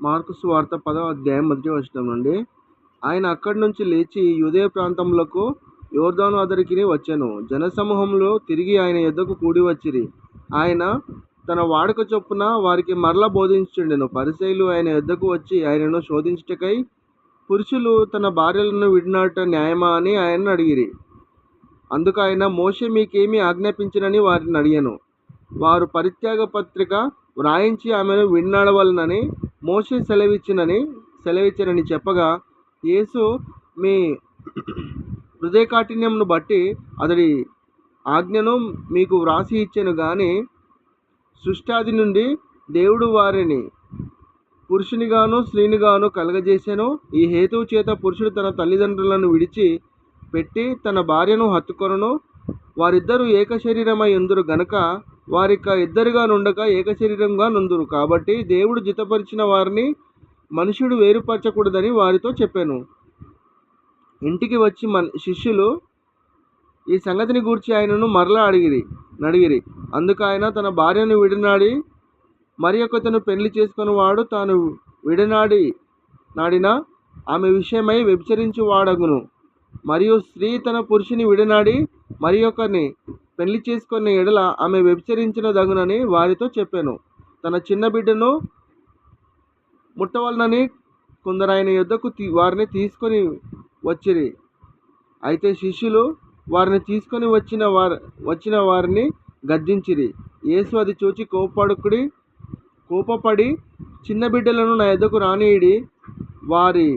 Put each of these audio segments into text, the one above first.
Mark సువార్త 10వ అధ్యాయం 1వ వచనం నుండి, ఆయన అక్కడి నుంచి లేచి యూదయ ప్రాంతములకు యోర్దాను అద్దరికి వచ్చెను. జనసమూహములు తిరిగి ఆయన యొద్దకు కూడి వచ్చిరి. ఆయన తన వాడుక చొప్పున వారికి మరల బోధించుచుండెను. పరిసయ్యులు ఆయన యొద్దకు వచ్చి ఆయనను శోధించుటకై, పురుషులు తన భార్యలను విడినాట న్యాయమా అని ఆయనను అడిగిరి. అందుకు ఆయన, మోషే మీకేమి ఆజ్ఞాపించినని వారిని అడిగాను. వారు పరిత్యాగ పత్రిక వ్రాయించి ఆమెను విడినాడవలనని మోషే సెలవిచ్చినని చెప్పగా, యేసు మీ హృదయకాఠిన్యమును బట్టి అతడి ఆజ్ఞను మీకు వ్రాసి ఇచ్చెను గాని, సృష్టాది నుండి దేవుడు వారిని పురుషునిగాను స్త్రీనిగాను కలగజేసెను. ఈ హేతువు చేత పురుషుడు తన తల్లిదండ్రులను విడిచి పెట్టి తన భార్యను హత్తుకొనును. వారిద్దరూ ఏక శరీరమై ఉందురు గనుక వారిక ఇద్దరుగా నుండక ఏక శరీరంగా నుందురు. కాబట్టి దేవుడు జతపరిచిన వారిని మనుషుడు వేరుపరచకూడదని వారితో చెప్పాను. ఇంటికి వచ్చి శిష్యులు ఈ సంగతిని గూర్చి ఆయనను మరలా అడిగిరి. అందుకు ఆయన, తన భార్యను విడనాడి మరి ఒకతను పెళ్లి చేసుకుని వాడు తాను నాడిన ఆమె విషయమై వ్యభిచరించు వాడగును. మరియు స్త్రీ తన పురుషుని విడనాడి మరి ఒకరిని పెళ్లి చేసుకున్న ఎడల ఆమె వ్యభిచరించిన దగునని వారితో చెప్పాను. తన చిన్న బిడ్డను ముట్టవలనని కొందరు ఆయన యొద్దకు వారిని తీసుకొని వచ్చిరి. అయితే శిష్యులు వారిని తీసుకొని వచ్చిన వారిని గద్దించిరి. యేసు అది చూచి కోపపడి, చిన్న బిడ్డలను నా యొద్దకు రానియుడి, వారి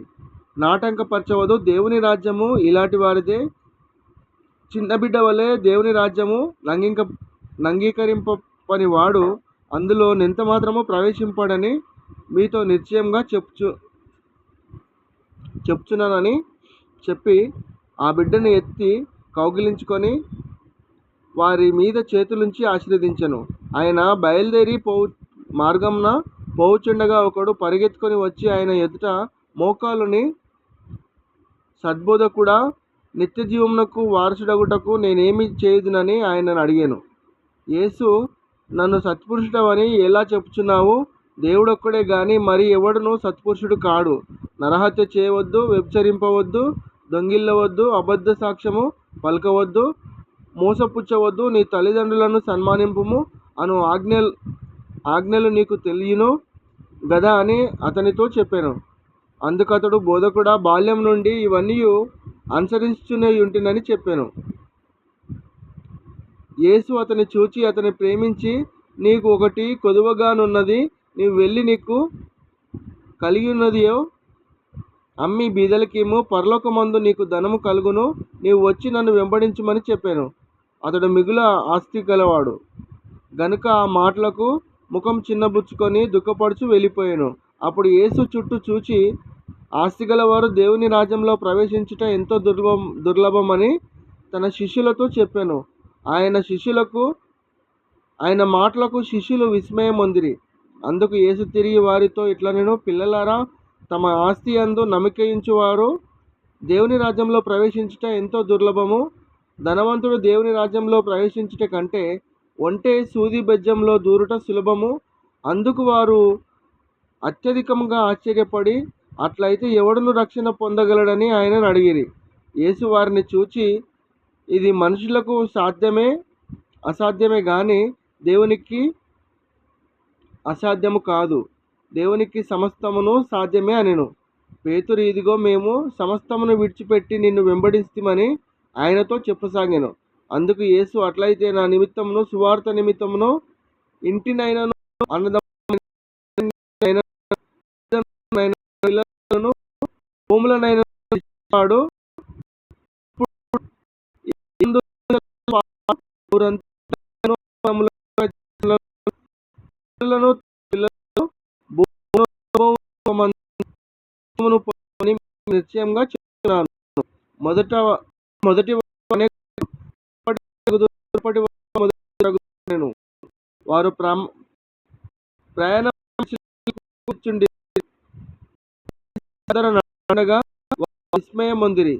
నాటంకపరచవద్దు. దేవుని రాజ్యము ఇలాంటి వారిదే. చిన్న బిడ్డ వలె దేవుని రాజ్యము నంగీకరింపని వాడు అందులో నెంత మాత్రము ప్రవేశింపడని మీతో నిశ్చయంగా చెప్చున్నానని చెప్పి ఆ బిడ్డను ఎత్తి కౌగిలించుకొని వారి మీద చేతులుంచి ఆశీర్వదించెను. ఆయన బయలుదేరి మార్గంన పోవుచుండగా ఒకడు పరిగెత్తుకొని వచ్చి ఆయన ఎదుట మోకాలుని, సద్బోధకుడా, నిత్య జీవమునకు వారసుడగుటకు నేనేమి చేయుదునని ఆయనను అడిగాను. యేసు, నన్ను సత్పురుషుడవని ఎలా చెప్పుచున్నావు? దేవుడొక్కడే గాని మరి ఎవడును సత్పురుషుడు కాడు. నరహత్య చేయవద్దు, వ్యభిచరింపవద్దు, దొంగిల్లవద్దు, అబద్ధ సాక్ష్యము పలకవద్దు, మోసపుచ్చవద్దు, నీ తల్లిదండ్రులను సన్మానింపుము అను ఆజ్ఞలు నీకు తెలియను గదా అని అతనితో చెప్పాను. అందుకతడు, బోధకుడా, బాల్యం నుండి ఇవన్నీ అనుసరించునే ఉంటినని చెప్పాను. యేసు అతని చూచి అతని ప్రేమించి, నీకు ఒకటి కొదువగానున్నది, నీవు వెళ్ళి నీకు కలిగి ఉన్నదియో అమ్మి బీదలకిమ్ము, పరలోకమందు నీకు ధనము కలుగును, నీవు వచ్చి నన్ను వెంబడించుమని చెప్పాను. అతడు మిగుల ఆస్తి గలవాడు గనుక ఆ మాటలకు ముఖం చిన్నబుచ్చుకొని దుఃఖపడుచు వెళ్ళిపోయాను. అప్పుడు యేసు చుట్టూ చూచి, ఆస్తిగలవారు దేవుని రాజ్యంలో ప్రవేశించుట ఎంతో దుర్లభమని తన శిష్యులతో చెప్పాను. ఆయన మాటలకు శిష్యులు విస్మయం పొందిరి. అందుకు యేసు తిరిగి వారితో ఇట్లనెను, పిల్లలారా, తమ ఆస్తి యందు నమ్మకయించువారు దేవుని రాజ్యంలో ప్రవేశించుట ఎంతో దుర్లభము. ధనవంతుడు దేవుని రాజ్యంలో ప్రవేశించుట కంటే ఒంటె సూది బెజ్జంలో దూరుట సులభము. అందుకు వారు అత్యధికంగా ఆశ్చర్యపడి, అట్లయితే ఎవడును రక్షణ పొందగలడని ఆయనను అడిగిరి. యేసు వారిని చూచి, ఇది మనుషులకు అసాధ్యమే గాని దేవునికి అసాధ్యము కాదు. దేవునికి సమస్తమును సాధ్యమే అనెను. పేతురు, ఇదిగో మేము సమస్తమును విడిచిపెట్టి నిన్ను వెంబడిస్తామని ఆయనతో చెప్పసాగాను. అందుకు యేసు, అట్లయితే నా నిమిత్తమును సువార్త నిమిత్తమును ఇంటినైనను అన్నదమ్ములను భూములనైనా వాడు నిశ్చయంగా చెప్తున్నాను. మొదటి వారు ప్రయాణం విస్మయం పొందిరి.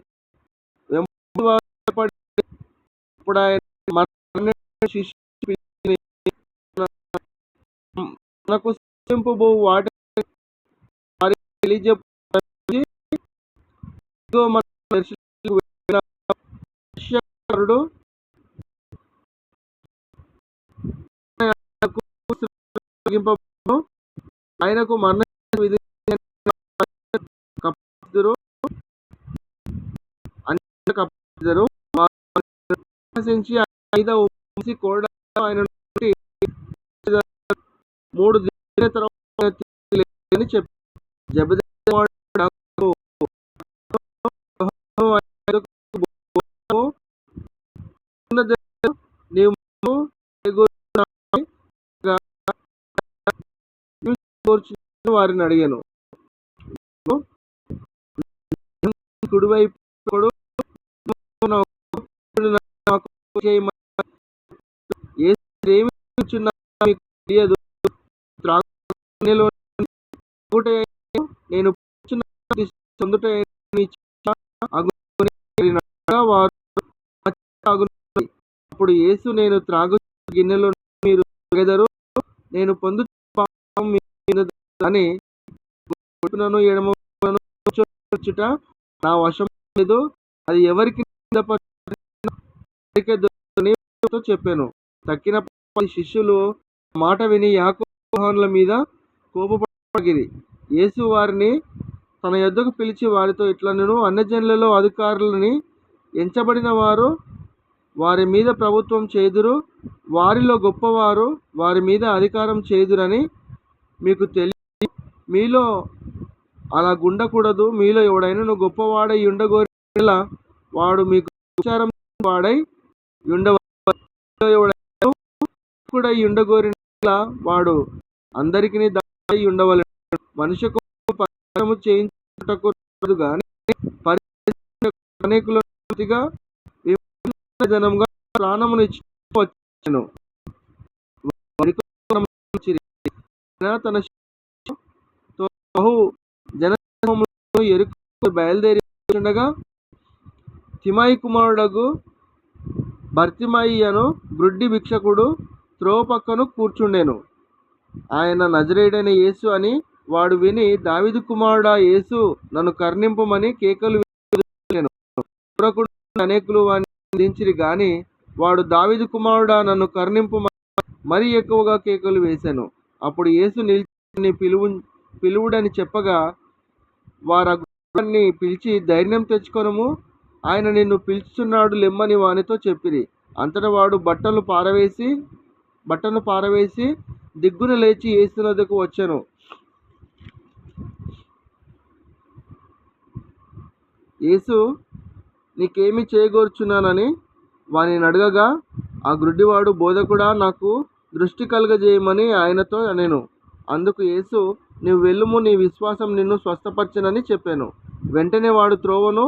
ఇప్పుడు ఆయన మనకు వాటి తెలియజెప్పి ఇదిగో మన దర్శనకు వెళ్ళిన శిష్యుడు ఆయనకు అప్పగింపబడును. ఆయనకు మరణ విధి కప్పిదురు అన్యులకు అప్పగించెదరు. వారు విశ్వసించి ఆయన మీద ఉమ్మిసి కొరడాలతో ఆయన నుండి 3 దినాల తరువాత ఆయన తిరిగి లేచెనని చెప్పారు. జెబెదయి కుమారుడైన యాకోబు యోహాను ఆయన యొద్దకు పోవుము. ఉన్నదేశము నీవు మాకు చేకూర్చున్నావని కోరుచున్నానని వారిని అడిగాను. కుడివైపు ఒకడు నాకు చేయమని యేసు మీరేమి చేయుచున్నారో మీకు తెలియదు. త్రాగునీలో త్రాగుటయైనను నేను పుచ్చుచున్న పొందుటయైనను ఇచ్చిన అగుని నడగా వారు నా చేత తాగునట్లున్నది. అప్పుడు యేసు నేను త్రాగు గిన్నెలో మీరు త్రాగెదరు, నేను పొందు పాపం మీ మీద అని కుడివైపునను ఎడమవైపునను కూర్చోబెట్టుట నా వశము లేదు. అది ఎవరికి నిందపరిచినో వారికే దొరుకుతుందని వారితో చెప్పెను. తక్కిన 10 శిష్యులు ఆ మాట విని యాకోబు యోహానుల మీద కోపపడసాగిరి. యేసు వారిని తన యొద్దకు పిలిచి వారితో ఇట్లనెను, అన్యజనులలో అధికారులని ఎంచబడిన వారు వారి మీద ప్రభుత్వం చేయుదురు, వారిలో గొప్పవారు వారి మీద అధికారం చేయుదురని మీకు తెలియదు. మీలో అలా గుండకూడదు. మీలో ఎవడైనను గొప్పవాడై ఉండగోరిన యెడల వాడు మీకు ఉపచారం చేయువాడై ఉండవలెను. మీలో ఎవడైనను నాయకుడై ఉండగోరిన యెడల వాడు అందరికిని దాసుడై ఉండవలెను. మనుష్య కుమారుడు పరిహారము చేయించుటకు రాలేదు గాని పరిహారం అనేకులను పూర్తిగా విమోచన జనముగా ప్రాణమును ఇచ్చుటకు వచ్చెను. వారికొరకు నమస్కరించిరి. ఆయన తన శిష్యులతో బహు జనసమూహములను యెరికోకు బయలుదేరి వచ్చుచుండగా తిమాయి కుమారుడగు బర్తిమయి అను గ్రుడ్డి భిక్షకుడు త్రోవ పక్కన కూర్చుండెను. ఆయన నజరేయుడైన యేసు అని వాడు విని, దావీదు కుమారుడా యేసు, నన్ను కరుణింపుమని కేకలు వేసెను. దూరకుండి అనేకులు వానిని నిందించిరి గాని వాడు దావీదు కుమారుడా నన్ను కరుణింపుమని మరీ ఎక్కువగా కేకలు వేసెను. అప్పుడు యేసు నిలిచి పిలువుడని చెప్పగా వారు ఆ గుడ్డివాణ్ణి పిలిచి, ధైర్యం తెచ్చుకొనుము, ఆయన నిన్ను పిలుచుచున్నాడు లెమ్మని వానితో చెప్పిరి. అంతటా వాడు బట్టను పారవేసి దిగ్గున లేచి యేసు యొద్దకు వచ్చెను. యేసు నీకేమి చేయగోరుచున్నానని వానిని అడగగా ఆ గ్రుడ్డివాడు, బోధకుడా, నాకు దృష్టి కలుగజేయమని ఆయనతో అనెను. అందుకు యేసు, నీవు వెళ్ళుము, నీ విశ్వాసం నిన్ను స్వస్థపరచెనని చెప్పెను. వెంటనే వాడు త్రోవను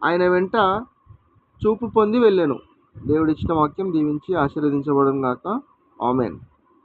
ఆయన వెంట చూపు పొంది వెళ్ళెను. దేవుడిచ్చిన వాక్యం దీవించి ఆశీర్వదించబడును గాక. ఆమేన్.